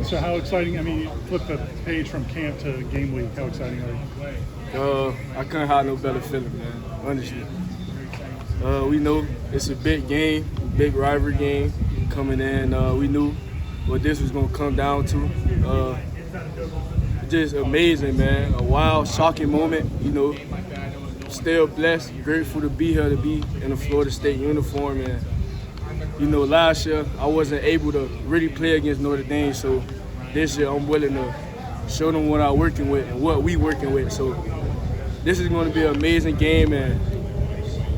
So how exciting, I mean, you flip the page from camp to game week. How exciting are you? I couldn't have no better feeling, man, honestly. We know it's a big game, big rivalry game coming in. We knew what this was going to come down to. Just amazing, man. A wild, shocking moment, Still blessed, grateful to be here, to be in a Florida State uniform. And, last year I wasn't able to really play against Notre Dame, so this year I'm willing to show them what I'm working with and what we working with. So this is going to be an amazing game, and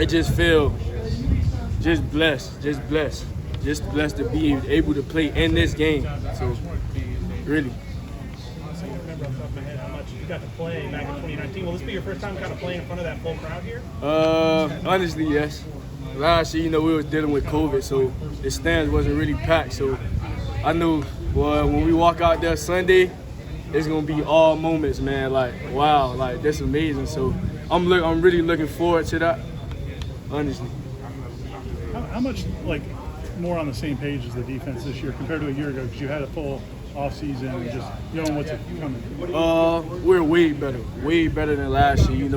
I just feel just blessed to be able to play in this game. So really. How much you got to play back in 2019? Will this be your first time kind of playing in front of that full crowd here? Honestly, yes. Last year, we was dealing with COVID, so the stands wasn't really packed. So I knew, when we walk out there Sunday, it's gonna be all moments, man. Like, wow, like that's amazing. So I'm really looking forward to that, honestly. How much, like, more on the same page as the defense this year compared to a year ago? Because you had a full off-season and just knowing what's coming. We're way better than last year.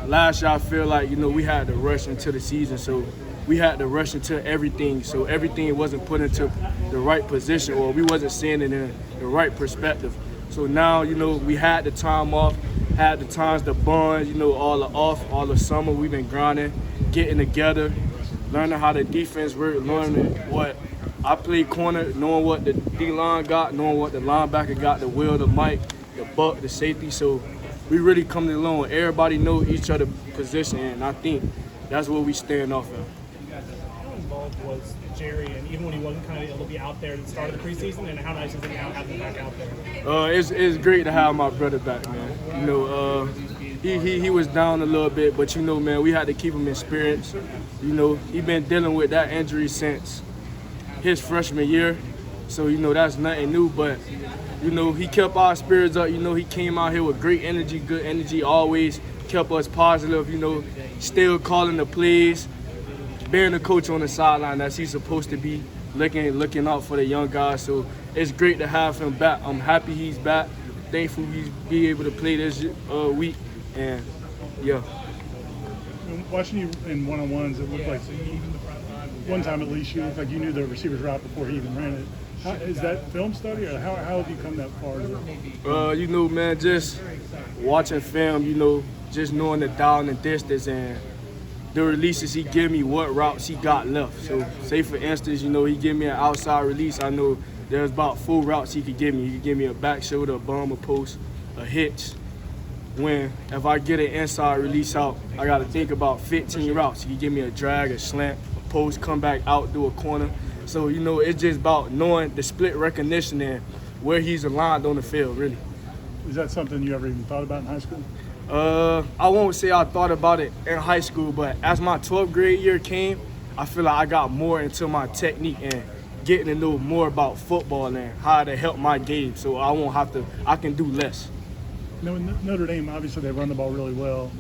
Last year I feel like, we had to rush into the season, so we had to rush into everything. So everything wasn't put into the right position, or we wasn't seeing it in the right perspective. So now, we had the time off, had the times to bond, all the summer we've been grinding, getting together, learning how the defense works, learning what I play corner, knowing what the D-line got, knowing what the linebacker got, the Will, the Mike, the Buck, the safety. So we really coming along. Everybody know each other's position, and I think that's what we stand off of. How involved was Jerry, and even when he wasn't kind of able to be out there at the start of the preseason, and how nice is it now having him back out there? It's great to have my brother back, man. He was down a little bit, but man, we had to keep him in spirits. He been dealing with that injury since his freshman year, so that's nothing new, but he kept our spirits up. He came out here with great energy, good energy, always kept us positive, still calling the plays, being the coach on the sideline as he's supposed to be, looking out for the young guys. So it's great to have him back. I'm happy he's back, thankful he's be able to play this week, and yeah. Watching you in one-on-ones, it looked like one time at least you looked like you knew the receiver's route before he even ran it. Is that film study, or how have you come that far? Man, just watching film, just knowing the down and distance and the releases he give me, what routes he got left. So say for instance, he give me an outside release, I know there's about 4 routes he could give me. He could give me a back shoulder, a bum, a post, a hitch. If I get an inside release out, I got to think about 15 routes. He could give me a drag, a slant, a post, come back out, do a corner. So, it's just about knowing the split recognition and where he's aligned on the field, really. Is that something you ever even thought about in high school? I won't say I thought about it in high school, but as my 12th grade year came, I feel like I got more into my technique and getting to know more about football and how to help my game, so I can do less. In Notre Dame, obviously they run the ball really well.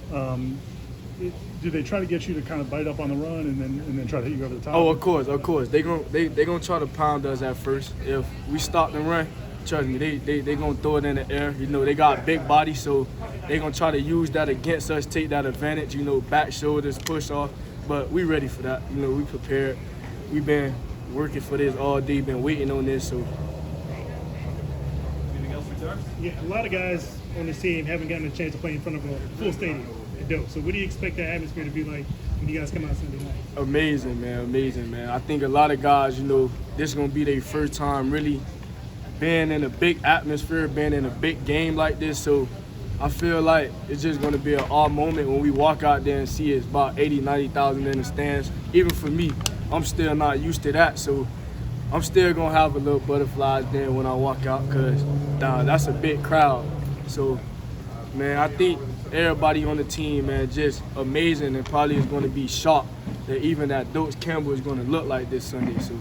Do they try to get you to kind of bite up on the run and then try to hit you over the top? Oh, of course. They gonna try to pound us at first. If we stop the run, trust me, they gonna throw it in the air. They got big body, so they gonna try to use that against us, take that advantage. Back shoulders, push off. But we ready for that. We prepared. We've been working for this all day, been waiting on this. So. Anything else for Jarvis? Yeah, a lot of guys on this team haven't gotten a chance to play in front of a full stadium. So what do you expect that atmosphere to be like when you guys come out Sunday night? Amazing, man. I think a lot of guys, this is going to be their first time really being in a big atmosphere, being in a big game like this. So I feel like it's just going to be an awe moment when we walk out there and see it's about 80,000, 90,000 in the stands. Even for me, I'm still not used to that. So I'm still going to have a little butterflies there when I walk out because that's a big crowd. So, man, I think everybody on the team, man, just amazing, and probably is going to be shocked that even that Dose Campbell is going to look like this Sunday. So